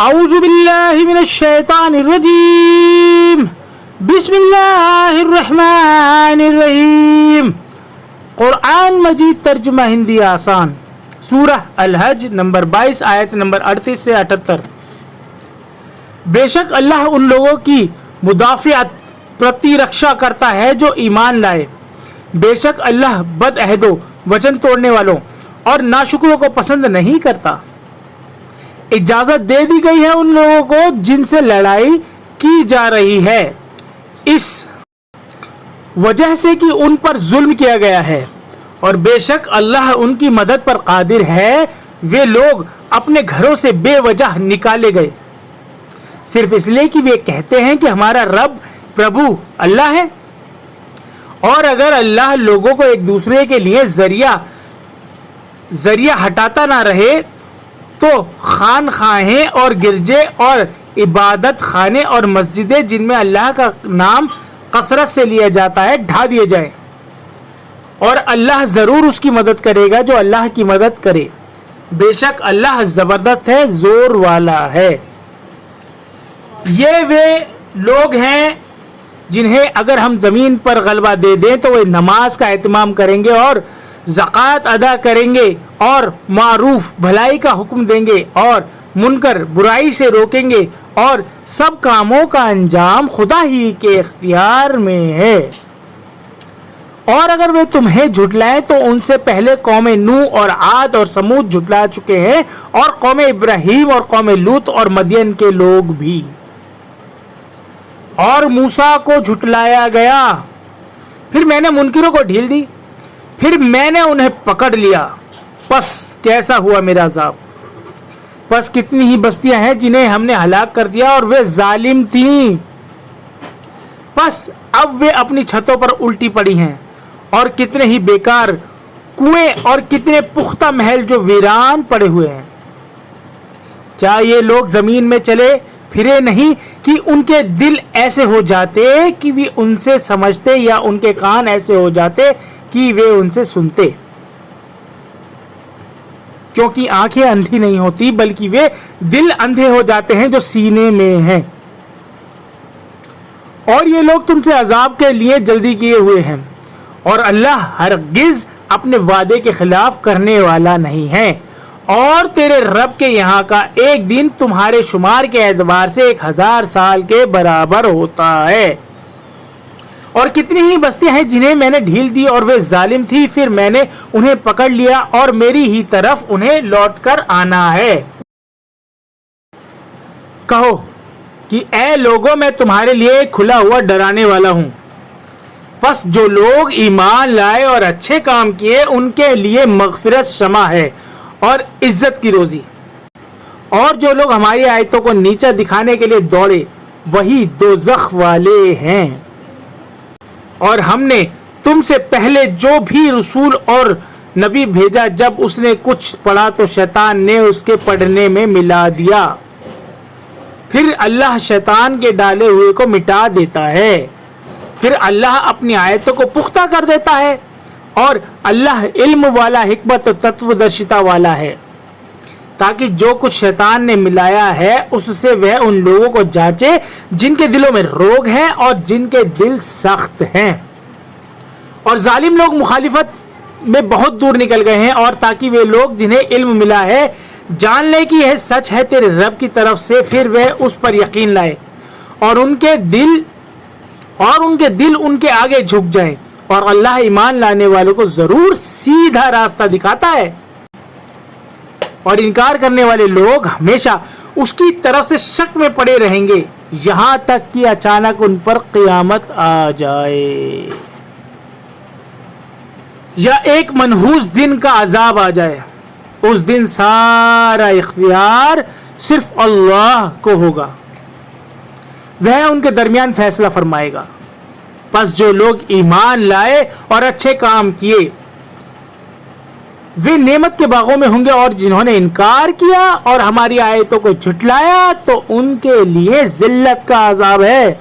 اعوذ باللہ من الشیطان الرجیم بسم اللہ الرحمن الرحیم۔ قرآن مجید ترجمہ ہندی آسان، سورہ الحج نمبر 22 آیت نمبر 38 سے 78۔ بے شک اللہ ان لوگوں کی مدافعت پرتی رکشا کرتا ہے جو ایمان لائے۔ بے شک اللہ بد عہد و وچن توڑنے والوں اور ناشکروں کو پسند نہیں کرتا۔ اجازت دے دی گئی ہے ان لوگوں کو جن سے لڑائی کی جا رہی ہے، اس وجہ سے کہ ان پر ظلم کیا گیا ہے، اور بے شک اللہ ان کی مدد پر قادر ہے۔ وہ لوگ اپنے گھروں سے بے وجہ نکالے گئے صرف اس لیے کہ وہ کہتے ہیں کہ ہمارا رب پربھو اللہ ہے، اور اگر اللہ لوگوں کو ایک دوسرے کے لیے ذریعہ ہٹاتا نہ رہے تو خانقاہیں اور گرجے اور عبادت خانے اور مسجدیں جن میں اللہ کا نام کثرت سے لیا جاتا ہے ڈھا دیے جائیں، اور اللہ ضرور اس کی مدد کرے گا جو اللہ کی مدد کرے۔ بے شک اللہ زبردست ہے، زور والا ہے۔ یہ وہ لوگ ہیں جنہیں اگر ہم زمین پر غلبہ دے دیں تو وہ نماز کا اہتمام کریں گے اور زکوٰۃ ادا کریں گے اور معروف بھلائی کا حکم دیں گے اور منکر برائی سے روکیں گے، اور سب کاموں کا انجام خدا ہی کے اختیار میں ہے۔ اور اگر وہ تمہیں جھٹلائیں تو ان سے پہلے قوم نوح اور عاد اور سمود جھٹلا چکے ہیں، اور قوم ابراہیم اور قوم لوط اور مدین کے لوگ بھی۔ اور موسیٰ کو جھٹلایا گیا، پھر میں نے منکروں کو ڈھیل دی، پھر میں نے انہیں پکڑ لیا، پس کیسا ہوا میرا عذاب۔ پس کتنی ہی بستیاں ہیں جنہیں ہم نے ہلاک کر دیا اور وہ ظالم تھیں، پس اب وہ اپنی چھتوں پر الٹی پڑی ہیں، اور کتنے ہی بیکار کنویں اور کتنے پختہ محل جو ویران پڑے ہوئے ہیں۔ کیا یہ لوگ زمین میں چلے پھرے نہیں کہ ان کے دل ایسے ہو جاتے کہ وہ ان سے سمجھتے، یا ان کے کان ایسے ہو جاتے کہ وہ ان سے سنتے؟ کیونکہ آنکھیں اندھی نہیں ہوتی بلکہ وہ دل اندھے ہو جاتے ہیں جو سینے میں ہیں۔ اور یہ لوگ تم سے عذاب کے لیے جلدی کیے ہوئے ہیں، اور اللہ ہرگز اپنے وعدے کے خلاف کرنے والا نہیں ہے۔ اور تیرے رب کے یہاں کا ایک دن تمہارے شمار کے اعتبار سے 1000 سال کے برابر ہوتا ہے۔ اور کتنی ہی بستیاں ہیں جنہیں میں نے ڈھیل دی اور وہ ظالم تھی، پھر میں نے انہیں پکڑ لیا اور میری ہی طرف انہیں لوٹ کر آنا ہے۔ کہو کہ اے لوگوں، میں تمہارے لیے کھلا ہوا ڈرانے والا ہوں، پس جو لوگ ایمان لائے اور اچھے کام کیے ان کے لیے مغفرت شمع ہے اور عزت کی روزی۔ اور جو لوگ ہماری آیتوں کو نیچا دکھانے کے لیے دوڑے وہی دوزخ والے ہیں۔ اور ہم نے تم سے پہلے جو بھی رسول اور نبی بھیجا، جب اس نے کچھ پڑھا تو شیطان نے اس کے پڑھنے میں ملا دیا، پھر اللہ شیطان کے ڈالے ہوئے کو مٹا دیتا ہے، پھر اللہ اپنی آیتوں کو پختہ کر دیتا ہے، اور اللہ علم والا، حکمت و تتودرشتا والا ہے، تاکہ جو کچھ شیطان نے ملایا ہے اس سے وہ ان لوگوں کو جانچے جن کے دلوں میں روگ ہے اور جن کے دل سخت ہیں۔ اور ظالم لوگ مخالفت میں بہت دور نکل گئے ہیں، اور تاکہ وہ لوگ جنہیں علم ملا ہے جان لے کہ یہ سچ ہے تیرے رب کی طرف سے، پھر وہ اس پر یقین لائے اور ان کے دل ان کے آگے جھک جائیں، اور اللہ ایمان لانے والوں کو ضرور سیدھا راستہ دکھاتا ہے۔ اور انکار کرنے والے لوگ ہمیشہ اس کی طرف سے شک میں پڑے رہیں گے یہاں تک کہ اچانک ان پر قیامت آ جائے، یا ایک منحوس دن کا عذاب آ جائے۔ اس دن سارا اختیار صرف اللہ کو ہوگا، وہ ان کے درمیان فیصلہ فرمائے گا۔ پس جو لوگ ایمان لائے اور اچھے کام کیے وہ نعمت کے باغوں میں ہوں گے، اور جنہوں نے انکار کیا اور ہماری آیتوں کو جھٹلایا تو ان کے لیے ذلت کا عذاب ہے۔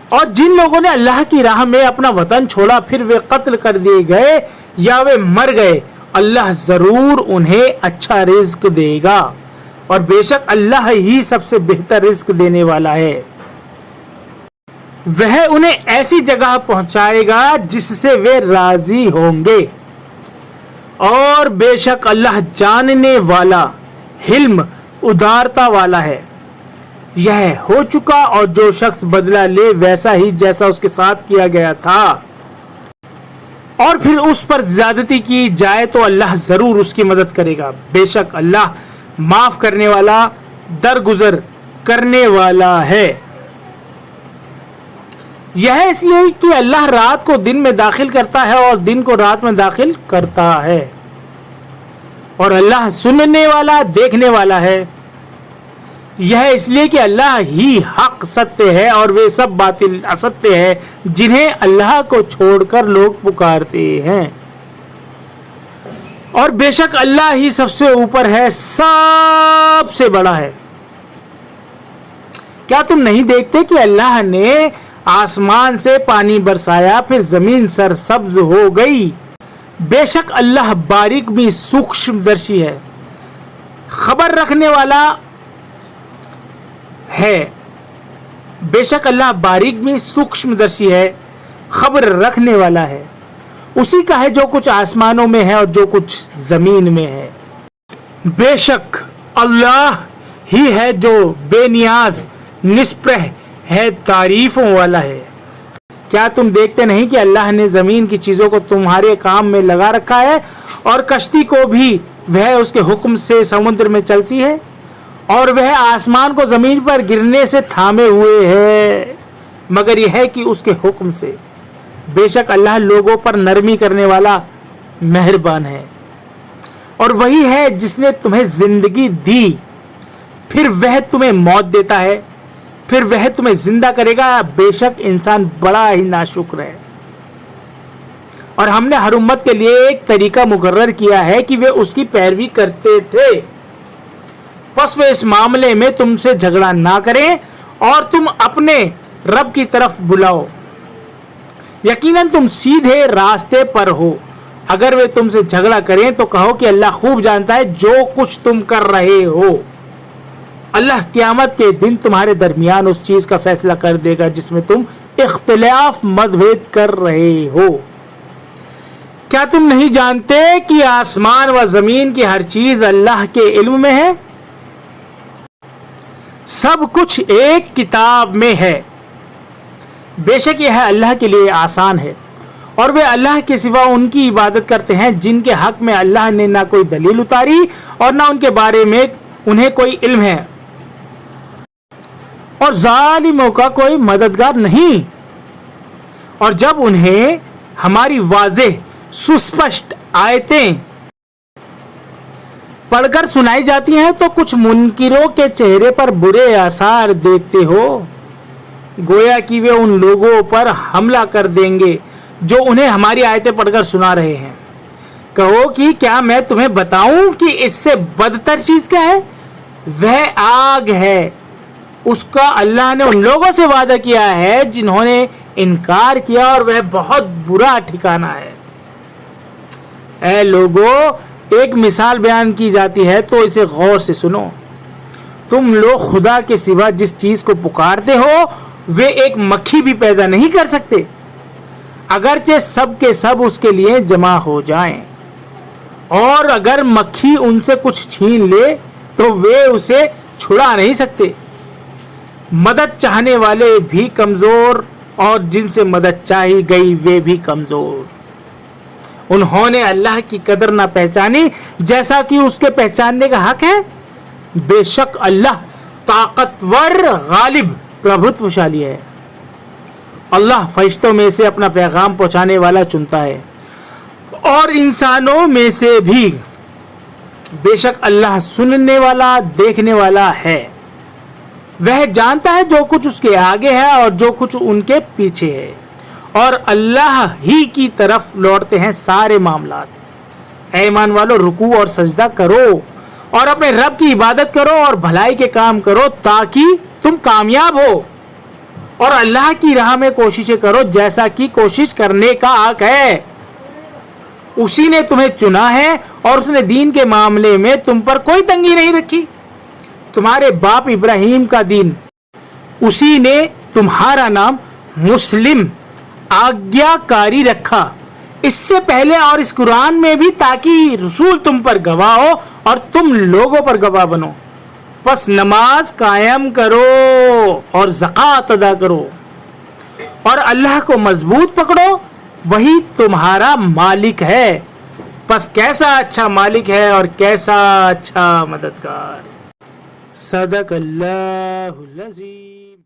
اور جن لوگوں نے اللہ کی راہ میں اپنا وطن چھوڑا پھر وہ قتل کر دیے گئے یا وہ مر گئے، اللہ ضرور انہیں اچھا رزق دے گا۔ اور بے شک اللہ ہی سب سے بہتر رزق دینے والا ہے. وہ انہیں ایسی جگہ پہنچائے گا جس سے وہ راضی ہوں گے، اور بے شک اللہ جاننے والا، حلم، ادارتا والا ہے. یہ ہو چکا، اور جو شخص بدلہ لے ویسا ہی جیسا اس کے ساتھ کیا گیا تھا، اور پھر اس پر زیادتی کی جائے تو اللہ ضرور اس کی مدد کرے گا. بے شک اللہ معاف کرنے والا، درگزر کرنے والا ہے. یہ اس لیے کہ اللہ رات کو دن میں داخل کرتا ہے اور دن کو رات میں داخل کرتا ہے، اور اللہ سننے والا، دیکھنے والا ہے. یہ اس لیے کہ اللہ ہی حق ستیہ ہے اور وہ سب باطل استے ہے جنہیں اللہ کو چھوڑ کر لوگ پکارتے ہیں. اور بے شک اللہ ہی سب سے اوپر ہے، سب سے بڑا ہے. کیا تم نہیں دیکھتے کہ اللہ نے آسمان سے پانی برسایا، پھر زمین سرسبز ہو گئی؟ بے شک اللہ باریک بھی سوکشم درشی ہے، خبر رکھنے والا ہے. بے شک اللہ باریک بھی سوکشم درشی ہے، خبر رکھنے والا ہے. اسی کا ہے جو کچھ آسمانوں میں ہے اور جو کچھ زمین میں ہے. بے شک اللہ ہی ہے جو بے نیاز، نسپرہ ہے، تعریفوں والا ہے. کیا تم دیکھتے نہیں کہ اللہ نے زمین کی چیزوں کو تمہارے کام میں لگا رکھا ہے، اور کشتی کو بھی وہ اس کے حکم سے سمندر میں چلتی ہے، اور وہ آسمان کو زمین پر گرنے سے تھامے ہوئے ہے، مگر یہ ہے کہ اس کے حکم سے. بے شک اللہ لوگوں پر نرمی کرنے والا، مہربان ہے. اور وہی ہے جس نے تمہیں زندگی دی، پھر وہ تمہیں موت دیتا ہے، پھر وہ تمہیں زندہ کرے گا. بے شک انسان بڑا ہی ناشکر ہے. اور ہم نے ہر امت کے لیے ایک طریقہ مقرر کیا ہے کہ وہ اس کی پیروی کرتے تھے، پس وہ اس معاملے میں تم سے جھگڑا نہ کریں اور تم اپنے رب کی طرف بلاؤ. یقیناً تم سیدھے راستے پر ہو. اگر وہ تم سے جھگڑا کریں تو کہو کہ اللہ خوب جانتا ہے جو کچھ تم کر رہے ہو. اللہ قیامت کے دن تمہارے درمیان اس چیز کا فیصلہ کر دے گا جس میں تم اختلاف متبھید کر رہے ہو. کیا تم نہیں جانتے کہ آسمان و زمین کی ہر چیز اللہ کے علم میں ہے؟ سب کچھ ایک کتاب میں ہے. بے شک یہ اللہ کے لیے آسان ہے. اور وہ اللہ کے سوا ان کی عبادت کرتے ہیں جن کے حق میں اللہ نے نہ کوئی دلیل اتاری اور نہ ان کے بارے میں انہیں کوئی علم ہے، اور ظالموں کا کوئی مددگار نہیں. اور جب انہیں ہماری واضح سسپشٹ آیتیں پڑھ کر سنائی جاتی ہیں تو کچھ منکروں کے چہرے پر برے آثار دیکھتے ہو، گویا کہ وہ ان لوگوں پر حملہ کر دیں گے جو انہیں ہماری آیتیں پڑھ کر سنا رہے ہیں. کہو کہ کیا میں تمہیں بتاؤں کہ اس سے بدتر چیز کیا ہے؟ وہ آگ ہے، اس کا اللہ نے ان لوگوں سے وعدہ کیا ہے جنہوں نے انکار کیا، اور وہ بہت برا ٹھکانہ ہے. اے لوگو، ایک مثال بیان کی جاتی ہے تو اسے غور سے سنو. تم لوگ خدا کے سوا جس چیز کو پکارتے ہو وہ ایک مکھی بھی پیدا نہیں کر سکتے، اگرچہ سب کے سب اس کے لیے جمع ہو جائیں. اور اگر مکھی ان سے کچھ چھین لے تو وہ اسے چھڑا نہیں سکتے. مدد چاہنے والے بھی کمزور، اور جن سے مدد چاہی گئی وہ بھی کمزور. انہوں نے اللہ کی قدر نہ پہچانی جیسا کہ اس کے پہچاننے کا حق ہے. بے شک اللہ طاقتور، غالب، پربھتوشالی ہے. اللہ فرشتوں میں سے اپنا پیغام پہنچانے والا چنتا ہے اور انسانوں میں سے بھی. بے شک اللہ سننے والا، دیکھنے والا ہے. وہ جانتا ہے جو کچھ اس کے آگے ہے اور جو کچھ ان کے پیچھے ہے، اور اللہ ہی کی طرف لوٹتے ہیں سارے معاملات. اے ایمان والو، رکوع اور سجدہ کرو اور اپنے رب کی عبادت کرو اور بھلائی کے کام کرو تاکہ تم کامیاب ہو، اور اللہ کی راہ میں کوششیں کرو جیسا کہ کوشش کرنے کا حق ہے. اسی نے تمہیں چنا ہے اور اس نے دین کے معاملے میں تم پر کوئی تنگی نہیں رکھی. تمہارے باپ ابراہیم کا دین، اسی نے تمہارا نام مسلم آگیا کاری رکھا اس سے پہلے اور اس قرآن میں بھی، تاکہ رسول تم پر گواہ ہو اور تم لوگوں پر گواہ بنو۔ پس نماز قائم کرو اور زکوٰۃ ادا کرو اور اللہ کو مضبوط پکڑو، وہی تمہارا مالک ہے۔ پس کیسا اچھا مالک ہے اور کیسا اچھا مددگار۔ صدق اللہ العظیم۔